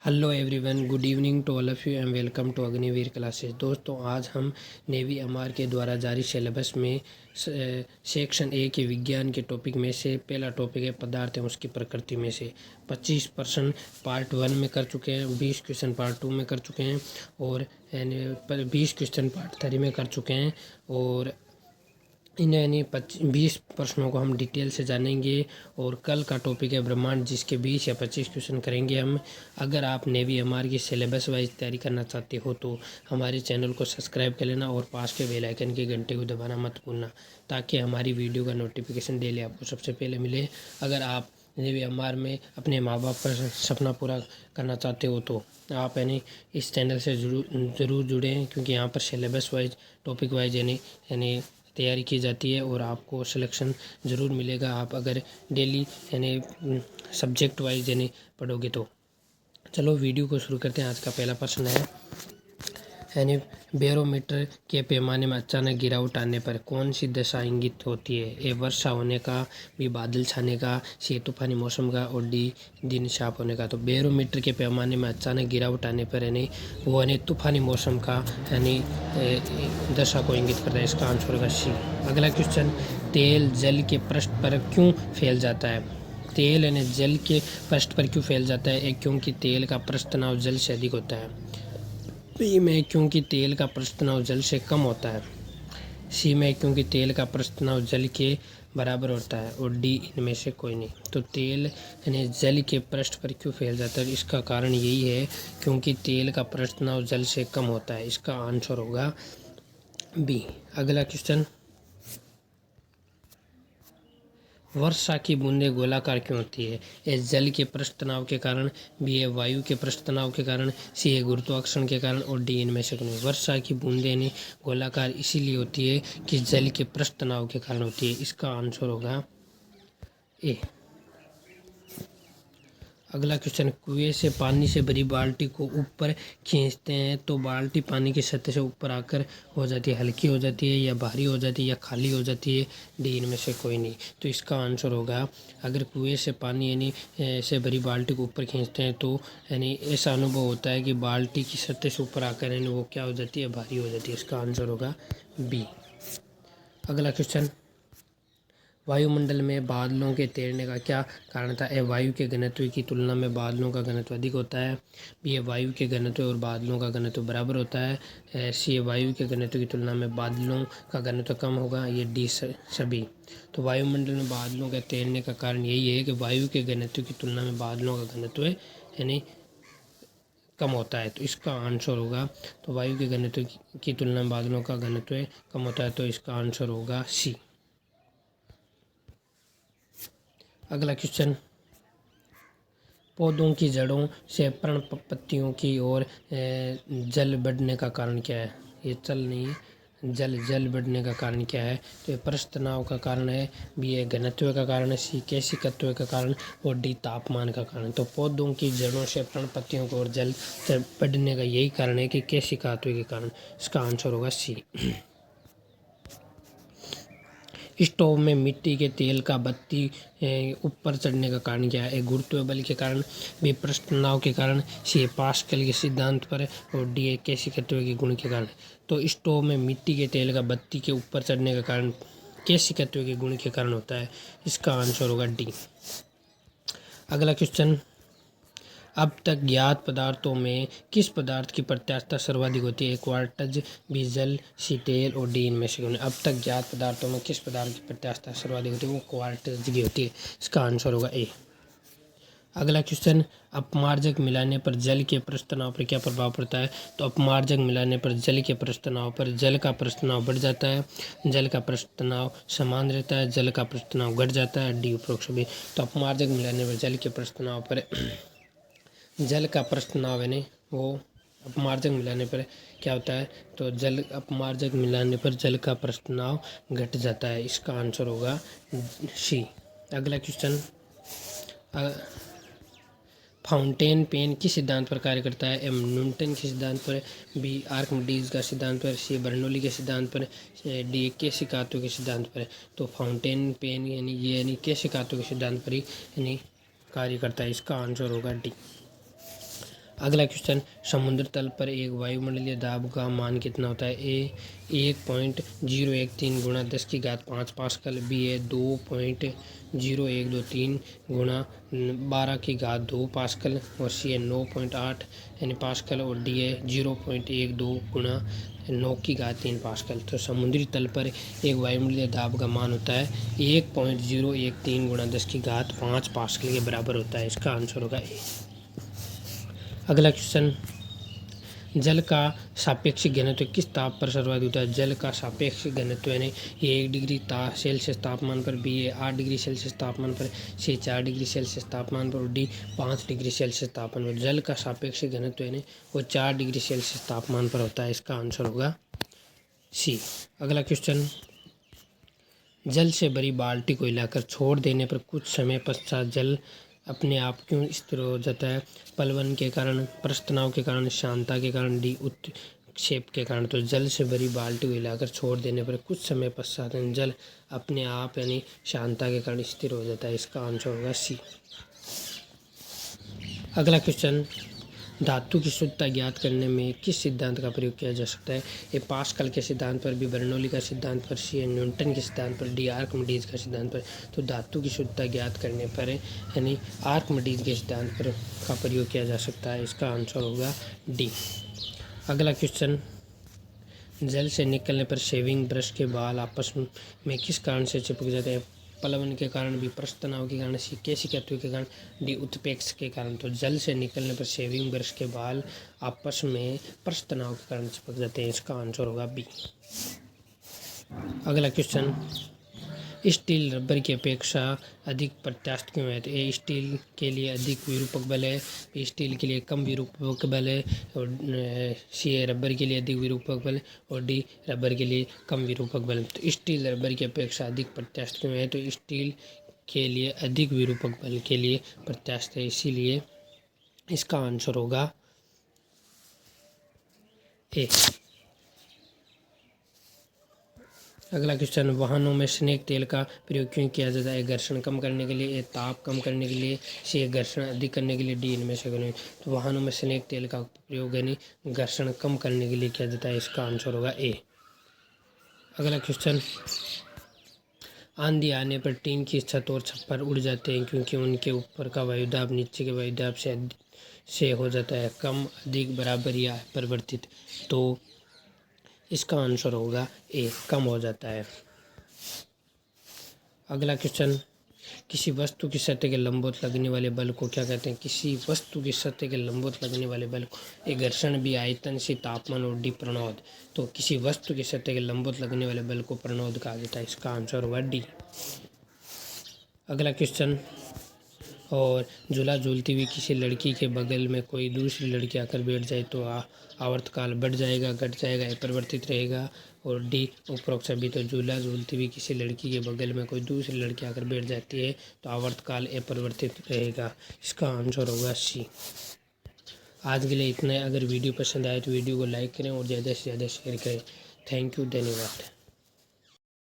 Hello everyone, good evening to all of you and welcome to Agniveer classes. दोस्तों, आज हम navy MR के द्वारा जारी सिलेबस में सेक्शन ए के विज्ञान के टॉपिक में से पहला टॉपिक है पदार्थ एवं उसकी प्रकृति में से 25% पार्ट 1 में कर चुके हैं, 20 क्वेश्चन पार्ट 2 में कर चुके हैं और 20 क्वेश्चन पार्ट 3 में कर चुके हैं। और इन 20 प्रश्नों को हम डिटेल से जानेंगे। और कल का टॉपिक है ब्रह्मांड, जिसके 20 या 25 क्वेश्चन करेंगे हम। अगर आप नेवी एमआर की सिलेबस वाइज तैयारी करना चाहते हो तो हमारे चैनल को सब्सक्राइब कर लेना और पास के बेल आइकन के घंटे को दबाना मत भूलना, ताकि हमारी वीडियो का नोटिफिकेशन डेली आपको सबसे पहले मिले। अगर आप नेवी एमआर में अपने माँ बाप का सपना पूरा करना चाहते हो तो आप इस चैनल से ज़रूर जुड़ें, क्योंकि यहाँ पर सिलेबस वाइज टॉपिक वाइज यानी तैयारी की जाती है और आपको सिलेक्शन ज़रूर मिलेगा आप अगर डेली सब्जेक्ट वाइज पढ़ोगे तो। चलो वीडियो को शुरू करते हैं। आज का पहला प्रश्न है बैरोमीटर के पैमाने में अचानक गिरावट आने पर कौन सी दशा इंगित होती है? ए वर्षा होने का, बी बादल छाने का, सी तूफानी मौसम का और डी दिन साफ होने का। तो बैरोमीटर के पैमाने में अचानक गिरावट आने पर वो तूफानी मौसम का दशा को इंगित करता है। इसका आंसर होगा सी। अगला क्वेश्चन, तेल जल के पृष्ठ पर क्यों फैल जाता है? तेल जल के पृष्ठ पर क्यों फैल जाता है? क्योंकि तेल का पृष्ठ तनाव जल से अधिक होता है। बी में क्योंकि तेल का पृष्ठ तनाव जल से कम होता है। सी में क्योंकि तेल का पृष्ठ तनाव जल के बराबर होता है और डी इनमें से कोई नहीं। तो तेल जल के पृष्ठ पर क्यों फैल जाता है? इसका कारण यही है क्योंकि तेल का पृष्ठ तनाव जल से कम होता है। इसका आंसर होगा बी। अगला क्वेश्चन, वर्षा की बूंदें गोलाकार क्यों होती है? ए जल के पृष्ठ तनाव के कारण, बी है वायु के पृष्ठ तनाव के कारण, सी है गुरुत्वाकर्षण के कारण और डी इनमें से नहीं। वर्षा की बूंदें गोलाकार इसीलिए होती है कि जल के पृष्ठ तनाव के कारण होती है। इसका आंसर होगा ए। अगला क्वेश्चन, कुएं से पानी से भरी बाल्टी को ऊपर खींचते हैं तो बाल्टी पानी की सतह से ऊपर आकर हो जाती है हल्की हो जाती है या भारी हो जाती है या खाली हो जाती है? डी इनमें से कोई नहीं। तो इसका आंसर होगा, अगर कुएं से पानी से भरी बाल्टी को ऊपर खींचते हैं तो ऐसा अनुभव होता है कि बाल्टी की सतह से ऊपर आकर वो क्या हो जाती है, भारी हो जाती है। इसका आंसर होगा बी। अगला क्वेश्चन, वायुमंडल में बादलों के तैरने का क्या कारण था? ए वायु के घनत्व की तुलना में बादलों का घनत्व अधिक होता है, बी ए वायु के घनत्व और बादलों का घनत्व बराबर होता है, सी ए वायु के घनत्व की तुलना में बादलों का घनत्व कम होगा, ये डी सभी। तो वायुमंडल में बादलों के तैरने का कारण यही है कि वायु के घनत्व की तुलना में बादलों का घनत्व कम होता है। तो इसका आंसर होगा, तो वायु के घनत्व की तुलना में बादलों का घनत्व कम होता है, तो इसका आंसर होगा सी। अगला क्वेश्चन, पौधों की जड़ों से पर्ण पत्तियों की ओर जल बढ़ने का कारण क्या है? ये चल नहीं है, जल बढ़ने का कारण क्या है? तो ये पृष्ठ तनाव का कारण है, बी है घनत्व का कारण है, सी केशिकत्व का कारण और डी तापमान का कारण। तो पौधों की जड़ों से पर्ण पत्तियों को और जल बढ़ने का यही कारण है कि केशिकात्व के कारण। इसका आंसर होगा सी। स्टोव में मिट्टी के तेल का बत्ती ऊपर चढ़ने का कारण क्या है? गुरुत्व बल के कारण, बी पृष्ठ तनाव के कारण, सी पास्कल के सिद्धांत पर और डी केशिकत्व के गुण के कारण। तो स्टोव में मिट्टी के तेल का बत्ती के ऊपर चढ़ने का कारण केशिकत्व के गुण के कारण होता है। इसका आंसर होगा डी। अगला क्वेश्चन, अब तक ज्ञात पदार्थों में किस पदार्थ की प्रत्यास्थता सर्वाधिक होती है? क्वार्टज, बी जल, सी तेल और डी इनमें से कौन? अब तक ज्ञात पदार्थों में किस पदार्थ की प्रत्यास्थता सर्वाधिक होती है? वो क्वार्टज की होती है। इसका आंसर होगा ए। अगला क्वेश्चन, अपमार्जक मिलाने पर जल के पृष्ठ तनाव पर क्या प्रभाव पड़ता है? तो अपमार्जक मिलाने पर जल के पृष्ठ तनाव पर जल का पृष्ठ तनाव बढ़ जाता है, जल का पृष्ठ तनाव समान रहता है, जल का पृष्ठ तनाव घट जाता है, डी उपरोक्त सभी। तो अपमार्जक मिलाने पर जल के पृष्ठ तनाव पर जल का पृष्ठ तनाव वो अपमार्जक मिलाने पर क्या होता है? तो अपमार्जक मिलाने पर जल का पृष्ठ तनाव घट जाता है। इसका आंसर होगा सी। अगला क्वेश्चन, फाउंटेन पेन किस सिद्धांत पर कार्य करता है? एम न्यूटन के सिद्धांत पर, बी आर्किमिडीज का सिद्धांत पर, सी बर्नौली के सिद्धांत पर, डी केशिकात्व के सिद्धांत पर। तो फाउंटेन पेन ये केशिकात्व के सिद्धांत पर ही कार्य करता है। इसका आंसर होगा डी। अगला क्वेश्चन, समुद्र तल पर एक वायुमंडलीय दाब का मान कितना होता है? ए 1.013 गुणा 10⁵ पास्कल, बी है 2.0123 गुणा 12⁵2 पास्कल, और सी है 9.8 यानी पास्कल, और डी है 0.12 गुणा 9⁵3 पास्कल। तो समुद्री तल पर एक वायुमंडलीय दाब का मान होता है 1.013 गुणा 10⁵5 पास्कल के बराबर होता है। इसका आंसर होगा ए। अगला क्वेश्चन, जल का सापेक्षिक घनत्व किस ताप पर सर्वाधिक होता है? जल का सापेक्षिक घनत्व यानी ये 1 डिग्री सेल्सियस तापमान पर, बी है 8 डिग्री सेल्सियस तापमान पर, सी 4 डिग्री सेल्सियस तापमान पर, और डी 5 डिग्री सेल्सियस तापमान पर। जल का सापेक्षिक घनत्व यानी वो 4 डिग्री सेल्सियस तापमान पर होता है। इसका आंसर होगा सी। अगला क्वेश्चन, जल से भरी बाल्टी को हिलाकर छोड़ देने पर कुछ समय पश्चात जल अपने आप क्यों स्थिर हो जाता है? पलवन के कारण, प्रस्तनाव के कारण, शांता के कारण, डी उत्क्षेप के कारण। तो जल से भरी बाल्टी को हिलाकर छोड़ देने पर कुछ समय पश्चात जल अपने आप यानी शांता के कारण स्थिर हो जाता है। इसका आंसर होगा सी। अगला क्वेश्चन, धातु की शुद्धता ज्ञात करने में किस सिद्धांत का प्रयोग किया जा सकता है? ए पास्कल के सिद्धांत पर, बी बर्नौली का सिद्धांत पर, सी न्यूटन के सिद्धांत पर, डी आर्किमिडीज का सिद्धांत पर। तो धातु की शुद्धता ज्ञात करने पर यानी आर्किमिडीज के सिद्धांत पर का प्रयोग किया जा सकता है। इसका आंसर होगा डी। अगला क्वेश्चन, जल से निकलने पर शेविंग ब्रश के बाल आपस में किस कारण से चिपक जाते हैं? प्लवन के कारण, बी प्रस्तनाव के कारण, सी केशिकत्व के कारण, डी उत्प्रेक्षण के कारण। तो जल से निकलने पर शेविंग ब्रश के बाल आपस में प्रस्तनाव के कारण चिपक जाते हैं। इसका आंसर होगा बी। अगला क्वेश्चन, स्टील रबर की अपेक्षा अधिक प्रत्यास्थ क्यों है? तो ए स्टील के लिए अधिक विरूपक बल है, बी स्टील के लिए कम विरूपक बल है, और सी है रबर के लिए अधिक विरूपक बल, और डी रबर के लिए कम विरूपक बल। तो स्टील रबर की अपेक्षा अधिक प्रत्यास्थ क्यों है? तो स्टील के लिए अधिक विरूपक बल के लिए प्रत्यास्थ है, इसीलिए इसका आंसर होगा ए। अगला क्वेश्चन, वाहनों में स्नेक तेल का प्रयोग क्यों किया जाता है? घर्षण कम करने के लिए, ताप कम करने के लिए, सी घर्षण अधिक करने के लिए, डी इनमें से कोई नहीं। तो वाहनों में स्नेक तेल का प्रयोग यानी घर्षण कम करने के लिए किया जाता है। इसका आंसर होगा ए। अगला क्वेश्चन, आंधी आने पर टीन की छत और छप्पर उड़ जाते हैं क्योंकि उनके ऊपर का वायुदाब नीचे के वायुदाब से हो जाता है कम, अधिक, बराबर या परिवर्तित। तो इसका आंसर होगा ए, कम हो जाता है। अगला क्वेश्चन, किसी वस्तु की सतह के लंबवत लगने वाले बल को क्या कहते हैं? किसी वस्तु की सतह के लंबवत लगने वाले बल को ए घर्षण, बी आयतन, सी तापमान, और डी प्रणोद। तो किसी वस्तु की सतह के लंबवत लगने वाले बल को प्रणोद कहा जाता है। इसका आंसर होगा डी। अगला क्वेश्चन, और झूला झूलती हुई किसी लड़की के बगल में कोई दूसरी लड़की आकर बैठ जाए तो आवर्तकाल बढ़ जाएगा, घट जाएगा या परिवर्तित रहेगा, और डी उपरोक्त सभी। तो झूला झूलती हुई किसी लड़की के बगल में कोई दूसरी लड़की आकर बैठ जाती है तो आवर्तकाल अपरिवर्तित रहेगा। इसका आंसर होगा सी। आज के लिए इतना है। अगर वीडियो पसंद आए तो वीडियो को लाइक करें और ज़्यादा से ज़्यादा शेयर करें। थैंक यू, धन्यवाद।